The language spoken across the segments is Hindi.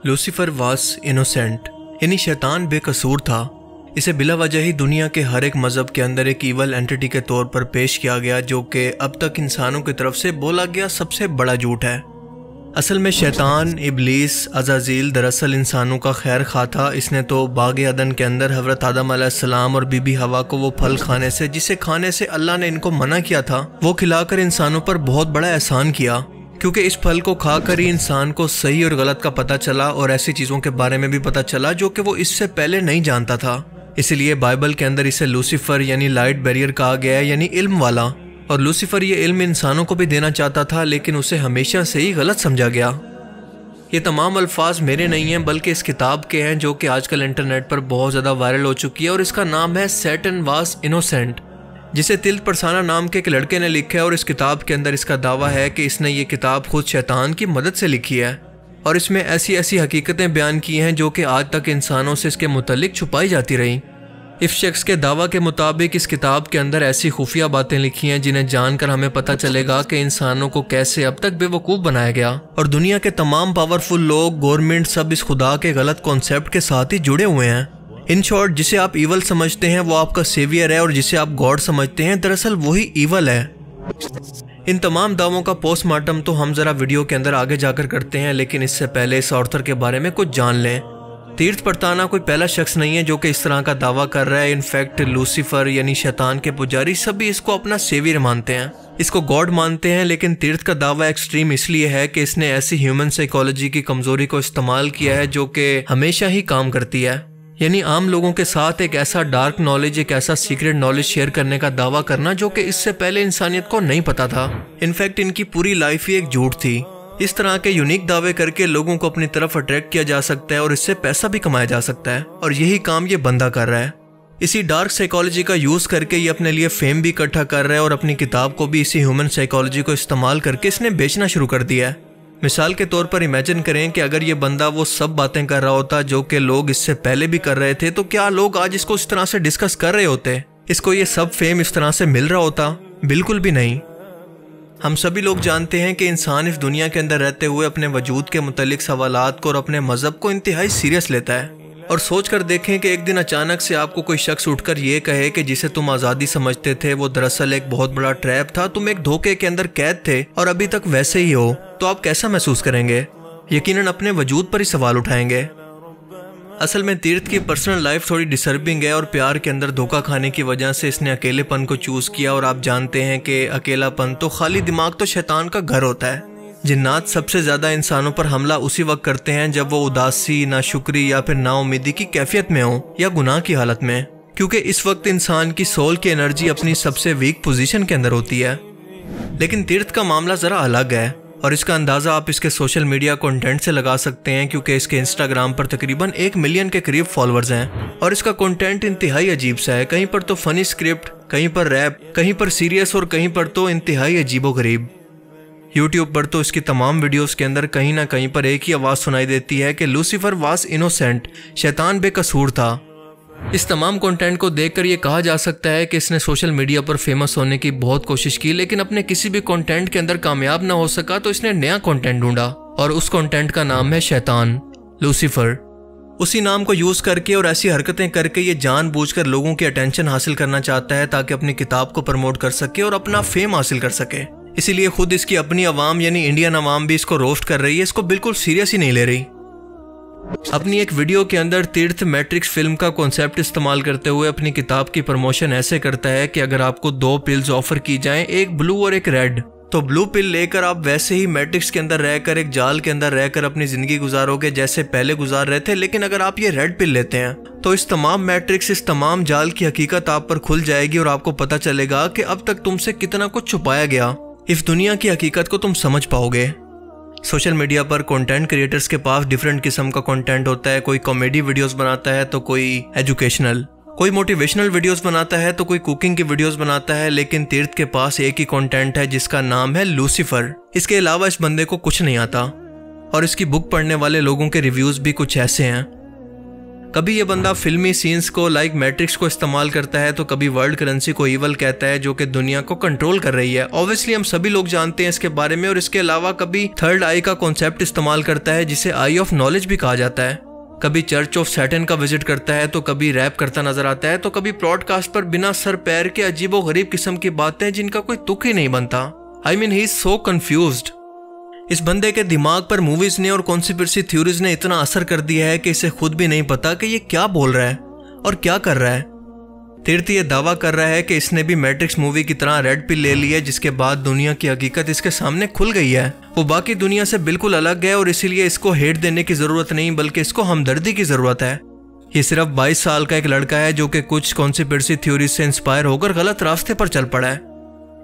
लूसीफर वाज इनोसेंट, यानी शैतान बेकसूर था। इसे बिला वजह ही दुनिया के हर एक मज़हब के अंदर एक ईवल एंटिटी के तौर पर पेश किया गया, जो कि अब तक इंसानों की तरफ से बोला गया सबसे बड़ा झूठ है। असल में शैतान, इब्लीस, अज़ाज़ील दरअसल इंसानों का खैर खा था। इसने तो बाग अदन के अंदर हज़रत आदम अलैहिस्सलाम और बीबी हवा को वो फल खाने से, जिसे खाने से अल्लाह ने इनको मना किया था, वो खिलाकर इंसानों पर बहुत बड़ा एहसान किया, क्योंकि इस फल को खाकर ही इंसान को सही और गलत का पता चला और ऐसी चीज़ों के बारे में भी पता चला जो कि वो इससे पहले नहीं जानता था। इसलिए बाइबल के अंदर इसे लूसीफर यानी लाइट बैरियर कहा गया है, यानी इल्म वाला। और लूसीफर ये इल्म इंसानों को भी देना चाहता था, लेकिन उसे हमेशा से ही गलत समझा गया। ये तमाम अल्फाज मेरे नहीं हैं, बल्कि इस किताब के हैं, जो कि आजकल इंटरनेट पर बहुत ज़्यादा वायरल हो चुकी है, और इसका नाम है सैटन वाज इनोसेंट, जिसे तिल परसाना नाम के एक लड़के ने लिखा है। और इस किताब के अंदर इसका दावा है कि इसने ये किताब खुद शैतान की मदद से लिखी है, और इसमें ऐसी ऐसी हकीकतें बयान की हैं जो कि आज तक इंसानों से इसके मुतालिक छुपाई जाती रहीं। इस शख्स के दावा के मुताबिक इस किताब के अंदर ऐसी खुफिया बातें लिखी हैं जिन्हें जानकर हमें पता चलेगा कि इंसानों को कैसे अब तक बेवकूफ़ बनाया गया, और दुनिया के तमाम पावरफुल लोग, गवर्नमेंट, सब इस खुदा के गलत कॉन्सेप्ट के साथ ही जुड़े हुए हैं। इन शॉर्ट, जिसे आप ईवल समझते हैं वो आपका सेवियर है, और जिसे आप गॉड समझते हैं दरअसल वही ईवल है। इन तमाम दावों का पोस्टमार्टम तो हम जरा वीडियो के अंदर आगे जाकर करते हैं, लेकिन इससे पहले इस ऑथर के बारे में कुछ जान लें। तीर्थ परताना कोई पहला शख्स नहीं है जो कि इस तरह का दावा कर रहा है। इनफैक्ट लूसीफर यानी शैतान के पुजारी सभी इसको अपना सेवियर मानते हैं, इसको गॉड मानते हैं। लेकिन तीर्थ का दावा एक्सट्रीम इसलिए है कि इसने ऐसी ह्यूमन साइकोलॉजी की कमजोरी को इस्तेमाल किया है जो कि हमेशा ही काम करती है, यानी आम लोगों के साथ एक ऐसा डार्क नॉलेज, एक ऐसा सीक्रेट नॉलेज शेयर करने का दावा करना जो कि इससे पहले इंसानियत को नहीं पता था। इनफैक्ट इनकी पूरी लाइफ ही एक झूठ थी। इस तरह के यूनिक दावे करके लोगों को अपनी तरफ अट्रैक्ट किया जा सकता है और इससे पैसा भी कमाया जा सकता है, और यही काम ये बंदा कर रहा है। इसी डार्क साइकोलॉजी का यूज करके ये अपने लिए फेम भी इकट्ठा कर रहा है, और अपनी किताब को भी इसी ह्यूमन साइकोलॉजी को इस्तेमाल करके इसने बेचना शुरू कर दिया है। मिसाल के तौर पर इमेजिन करें कि अगर ये बंदा वो सब बातें कर रहा होता जो कि लोग इससे पहले भी कर रहे थे, तो क्या लोग आज इसको इस तरह से डिस्कस कर रहे होते? इसको ये सब फेम इस तरह से मिल रहा होता? बिल्कुल भी नहीं। हम सभी लोग जानते हैं कि इंसान इस दुनिया के अंदर रहते हुए अपने वजूद के मुतालिक सवालात को और अपने मजहब को इंतहाई सीरियस लेता है। और सोच कर देखें कि एक दिन अचानक से आपको कोई शख्स उठकर ये कहे कि जिसे तुम आज़ादी समझते थे वो दरअसल एक बहुत बड़ा ट्रैप था, तुम एक धोखे के अंदर कैद थे और अभी तक वैसे ही हो, तो आप कैसा महसूस करेंगे? यकीनन अपने वजूद पर ही सवाल उठाएंगे। असल में तीर्थ की पर्सनल लाइफ थोड़ी डिस्टर्बिंग है, और प्यार के अंदर धोखा खाने की वजह से इसने अकेलेपन को चूज किया। और आप जानते हैं कि अकेलापन तो खाली दिमाग तो शैतान का घर होता है। जिन्नात सबसे ज्यादा इंसानों पर हमला उसी वक्त करते हैं जब वो उदासी, नाशुक्री या फिर नाउमीदी की कैफियत में हो या गुनाह की हालत में, क्योंकि इस वक्त इंसान की सोल की एनर्जी अपनी सबसे वीक पोजीशन के अंदर होती है। लेकिन तीर्थ का मामला जरा अलग है, और इसका अंदाज़ा आप इसके सोशल मीडिया कंटेंट से लगा सकते हैं, क्योंकि इसके इंस्टाग्राम पर तकरीबन 1 मिलियन के करीब फॉलोअर्स हैं, और इसका कंटेंट इंतहाई अजीब सा है। कहीं पर तो फनी स्क्रिप्ट, कहीं पर रैप, कहीं पर सीरियस, और कहीं पर तो इंतहाई अजीबोगरीब। यूट्यूब पर तो इसकी तमाम वीडियोस के अंदर कहीं ना कहीं पर एक ही आवाज़ सुनाई देती है कि लूसीफर वाज इनोसेंट, शैतान बेकसूर था। इस तमाम कंटेंट को देखकर ये कहा जा सकता है कि इसने सोशल मीडिया पर फेमस होने की बहुत कोशिश की, लेकिन अपने किसी भी कंटेंट के अंदर कामयाब ना हो सका, तो इसने नया कंटेंट ढूंढा, और उस कंटेंट का नाम है शैतान, लूसीफर। उसी नाम को यूज करके और ऐसी हरकतें करके ये जानबूझकर लोगों की अटेंशन हासिल करना चाहता है ताकि अपनी किताब को प्रमोट कर सके और अपना फेम हासिल कर सके। इसीलिए खुद इसकी अपनी आवाम यानी इंडियन आवाम भी इसको रोस्ट कर रही है, इसको बिल्कुल सीरियस ही नहीं ले रही। अपनी एक वीडियो के अंदर तीर्थ मैट्रिक्स फिल्म का कॉन्सेप्ट इस्तेमाल करते हुए अपनी किताब की प्रमोशन ऐसे करता है कि अगर आपको 2 पिल्स ऑफर की जाएं, एक ब्लू और एक रेड, तो ब्लू पिल लेकर आप वैसे ही मैट्रिक्स के अंदर रहकर, एक जाल के अंदर रहकर अपनी जिंदगी गुजारोगे जैसे पहले गुजार रहे थे। लेकिन अगर आप ये रेड पिल लेते हैं तो इस तमाम मैट्रिक्स, इस तमाम जाल की हकीकत आप पर खुल जाएगी, और आपको पता चलेगा कि अब तक तुमसे कितना कुछ छुपाया गया। इस दुनिया की हकीकत को तुम समझ पाओगे। सोशल मीडिया पर कंटेंट क्रिएटर्स के पास डिफरेंट किस्म का कंटेंट होता है। कोई कॉमेडी वीडियोस बनाता है, तो कोई एजुकेशनल, कोई मोटिवेशनल वीडियोस बनाता है, तो कोई कुकिंग की वीडियोस बनाता है। लेकिन तीर्थ के पास एक ही कंटेंट है जिसका नाम है लूसीफर। इसके अलावा इस बंदे को कुछ नहीं आता, और इसकी बुक पढ़ने वाले लोगों के रिव्यूज भी कुछ ऐसे हैं। कभी ये बंदा फिल्मी सीन्स को लाइक मैट्रिक्स को इस्तेमाल करता है, तो कभी वर्ल्ड करेंसी को ईवल कहता है जो कि दुनिया को कंट्रोल कर रही है। ऑब्वियसली हम सभी लोग जानते हैं इसके बारे में। और इसके अलावा कभी थर्ड आई का कॉन्सेप्ट इस्तेमाल करता है जिसे आई ऑफ नॉलेज भी कहा जाता है। कभी चर्च ऑफ सैटन का विजिट करता है, तो कभी रैप करता नजर आता है, तो कभी ब्रॉडकास्ट पर बिना सर पैर के अजीबो गरीब किस्म की बातें जिनका कोई तुक ही नहीं बनता। I mean he is so confused. इस बंदे के दिमाग पर मूवीज ने और कॉन्स्पिरेसी थ्योरीज ने इतना असर कर दिया है कि इसे खुद भी नहीं पता कि ये क्या बोल रहा है और क्या कर रहा है। तीर्थ ये दावा कर रहा है कि इसने भी मैट्रिक्स मूवी की तरह रेड पिल ले ली है, जिसके बाद दुनिया की हकीकत इसके सामने खुल गई है। वो बाकी दुनिया से बिल्कुल अलग है और इसीलिए इसको हेट देने की जरूरत नहीं, बल्कि इसको हमदर्दी की जरूरत है। ये सिर्फ 22 साल का एक लड़का है जो कि कुछ कॉन्स्पिरेसी थ्योरीज से इंस्पायर होकर गलत रास्ते पर चल पड़ा है।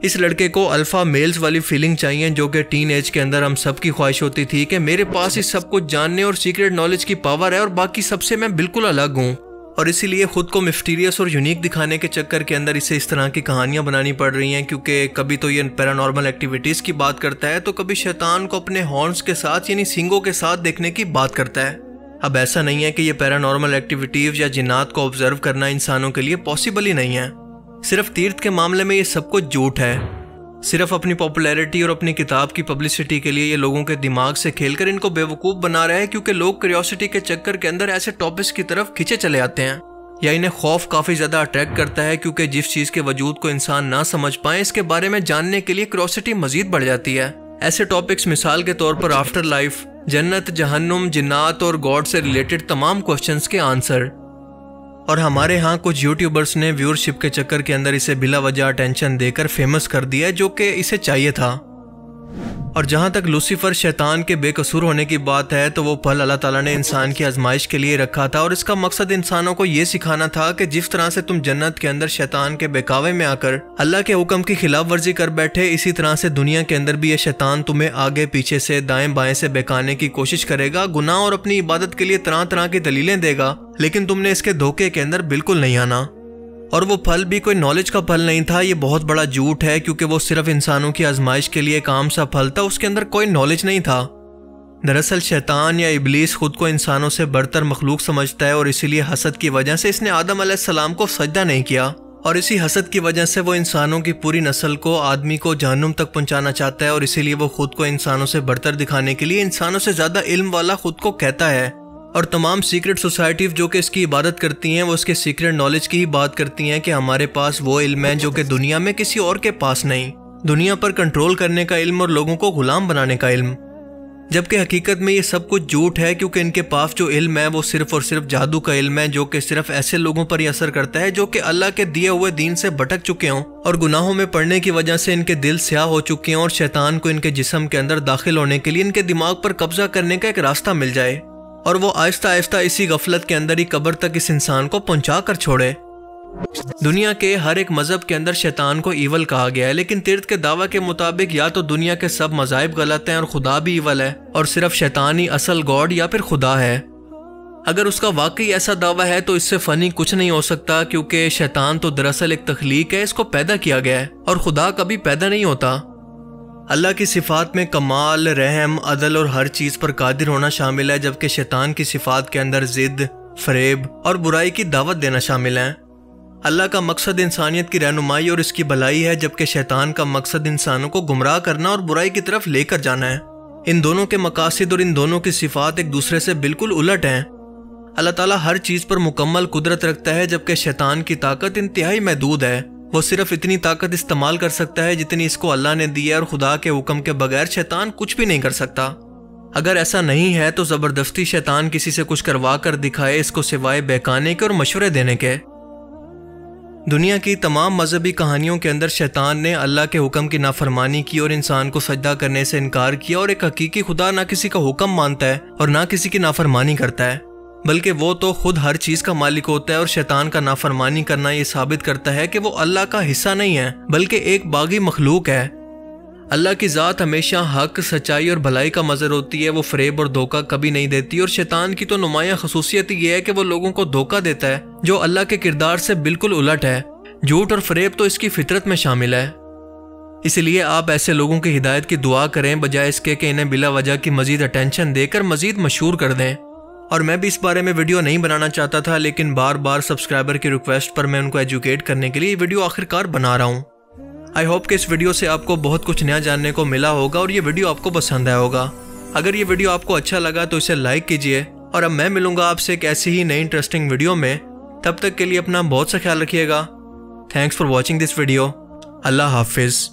इस लड़के को अल्फा मेल्स वाली फीलिंग चाहिए जो कि टीन एज के अंदर हम सब की ख्वाहिश होती थी कि मेरे पास इस सब कुछ जानने और सीक्रेट नॉलेज की पावर है और बाकी सबसे मैं बिल्कुल अलग हूँ। और इसीलिए खुद को मिस्टीरियस और यूनिक दिखाने के चक्कर के अंदर इसे इस तरह की कहानियां बनानी पड़ रही हैं, क्योंकि कभी तो ये पैरानॉर्मल एक्टिविटीज की बात करता है, तो कभी शैतान को अपने हॉर्न्स के साथ यानी सींगों के साथ देखने की बात करता है। अब ऐसा नहीं है कि ये पैरानॉर्मल एक्टिविटीज या जिन्नात को ऑब्जर्व करना इंसानों के लिए पॉसिबल ही नहीं है। सिर्फ तीर्थ के मामले में ये सब कुछ झूठ है। सिर्फ अपनी पॉपुलैरिटी और अपनी किताब की पब्लिसिटी के लिए ये लोगों के दिमाग से खेलकर इनको बेवकूफ बना रहा है, क्योंकि लोग क्यूरियोसिटी के चक्कर के अंदर ऐसे टॉपिक्स की तरफ खींचे चले आते हैं, या इन्हें खौफ काफी ज्यादा अट्रैक्ट करता है, क्योंकि जिस चीज के वजूद को इंसान ना समझ पाए इसके बारे में जानने के लिए क्यूरियोसिटी मजीद बढ़ जाती है। ऐसे टॉपिक्स मिसाल के तौर पर आफ्टर लाइफ, जन्नत, जहन्नुम, जिन्नात और गॉड से रिलेटेड तमाम क्वेश्चंस के आंसर। और हमारे यहाँ कुछ यूट्यूबर्स ने व्यूअरशिप के चक्कर के अंदर इसे बिला वजह अटेंशन देकर फेमस कर दिया, जो कि इसे चाहिए था। और जहाँ तक लूसीफर शैतान के बेकसूर होने की बात है, तो वो फल अल्लाह ताला ने इंसान की आजमाइश के लिए रखा था, और इसका मकसद इंसानों को ये सिखाना था कि जिस तरह से तुम जन्नत के अंदर शैतान के बहकावे में आकर अल्लाह के हुक्म की खिलाफ वर्जी कर बैठे, इसी तरह से दुनिया के अंदर भी ये शैतान तुम्हें आगे पीछे से दाएं बाएं से बहकाने की कोशिश करेगा, गुनाह और अपनी इबादत के लिए तरह तरह की दलीलें देगा, लेकिन तुमने इसके धोखे के अंदर बिल्कुल नहीं आना। और वो फल भी कोई नॉलेज का फल नहीं था, ये बहुत बड़ा झूठ है, क्योंकि वो सिर्फ इंसानों की आजमाइश के लिए एक आम सा फल था, उसके अंदर कोई नॉलेज नहीं था। दरअसल शैतान या इब्लीस खुद को इंसानों से बढ़तर मखलूक समझता है, और इसीलिए हसद की वजह से इसने आदम अलैहिस्सलाम को सजदा नहीं किया, और इसी हसद की वजह से वो इंसानों की पूरी नस्ल को, आदमी को जहन्नुम तक पहुंचाना चाहता है, और इसीलिए वो खुद को इंसानों से बढ़तर दिखाने के लिए इंसानों से ज्यादा इल्म वाला खुद को कहता है। और तमाम सीक्रेट सोसाइटीज जो कि इसकी इबादत करती हैं, वो उसके सीक्रेट नॉलेज की ही बात करती हैं कि हमारे पास वो इल्म है जो कि दुनिया में किसी और के पास नहीं, दुनिया पर कंट्रोल करने का इल्म और लोगों को गुलाम बनाने का इल्म। जबकि हकीकत में ये सब कुछ झूठ है, क्योंकि इनके पास जो इल्म है वो सिर्फ और सिर्फ जादू का इल्म है, जो कि सिर्फ ऐसे लोगों पर ही असर करता है जो कि अल्लाह के दिए हुए दीन से भटक चुके हों और गुनाहों में पड़ने की वजह से इनके दिल स्याह हो चुके हों, और शैतान को इनके जिस्म के अंदर दाखिल होने के लिए इनके दिमाग पर कब्जा करने का एक रास्ता मिल जाए, और वो आहिस्ता आहिस्ता इसी गफलत के अंदर ही कब्र तक इस इंसान को पहुंचा कर छोड़े। दुनिया के हर एक मजहब के अंदर शैतान को ईवल कहा गया है, लेकिन तीर्थ के दावा के मुताबिक या तो दुनिया के सब मज़ाहिब गलत हैं और खुदा भी ईवल है, और सिर्फ शैतान ही असल गॉड या फिर खुदा है। अगर उसका वाकई ऐसा दावा है तो इससे फनी कुछ नहीं हो सकता, क्योंकि शैतान तो दरअसल एक तख्लीक है, इसको पैदा किया गया है, और खुदा कभी पैदा नहीं होता। अल्लाह की सिफात में कमाल, रहम, अदल और हर चीज़ पर कादिर होना शामिल है, जबकि शैतान की सिफात के अंदर जिद, फरेब और बुराई की दावत देना शामिल है। अल्लाह का मकसद इंसानियत की रहनुमाई और इसकी भलाई है, जबकि शैतान का मकसद इंसानों को गुमराह करना और बुराई की तरफ लेकर जाना है। इन दोनों के मकासद और इन दोनों की सिफात एक दूसरे से बिल्कुल उलट हैं। अल्लाह ताला हर चीज़ पर मुकम्मल कुदरत रखता है, जबकि शैतान की ताकत इंतहाई महदूद है। वो सिर्फ इतनी ताकत इस्तेमाल कर सकता है जितनी इसको अल्लाह ने दी है, और खुदा के हुक्म के बगैर शैतान कुछ भी नहीं कर सकता। अगर ऐसा नहीं है तो ज़बरदस्ती शैतान किसी से कुछ करवा कर दिखाए, इसको सिवाय बहकाने के और मशवरे देने के। दुनिया की तमाम मजहबी कहानियों के अंदर शैतान ने अल्लाह के हुक्म की नाफरमानी की और इंसान को सजदा करने से इनकार किया, और एक हकीकी खुदा ना किसी का हुक्म मानता है और ना किसी की नाफरमानी करता है, बल्कि वो तो खुद हर चीज़ का मालिक होता है। और शैतान का नाफरमानी करना ये साबित करता है कि वो अल्लाह का हिस्सा नहीं है, बल्कि एक बागी मखलूक है। अल्लाह की ज़ात हमेशा हक, सच्चाई और भलाई का मज़हर होती है, वो फरेब और धोखा कभी नहीं देती। और शैतान की तो नुमायाँ खसूसियत ये है कि वो लोगों को धोखा देता है, जो अल्लाह के किरदार से बिल्कुल उलट है। झूठ और फरेब तो इसकी फितरत में शामिल है। इसलिए आप ऐसे लोगों की हिदायत की दुआ करें, बजाय इसके कि इन्हें बिला वजह की मजीद अटेंशन देकर मजीद मशहूर कर दें। और मैं भी इस बारे में वीडियो नहीं बनाना चाहता था, लेकिन बार बार सब्सक्राइबर की रिक्वेस्ट पर मैं उनको एजुकेट करने के लिए वीडियो आखिरकार बना रहा हूँ। आई होप कि इस वीडियो से आपको बहुत कुछ नया जानने को मिला होगा और ये वीडियो आपको पसंद आया होगा। अगर ये वीडियो आपको अच्छा लगा तो इसे लाइक कीजिए और अब मैं मिलूंगा आपसे एक ऐसी ही नई इंटरेस्टिंग वीडियो में। तब तक के लिए अपना बहुत सा ख्याल रखिएगा। Thanks for watching this video. अल्लाह हाफिज़।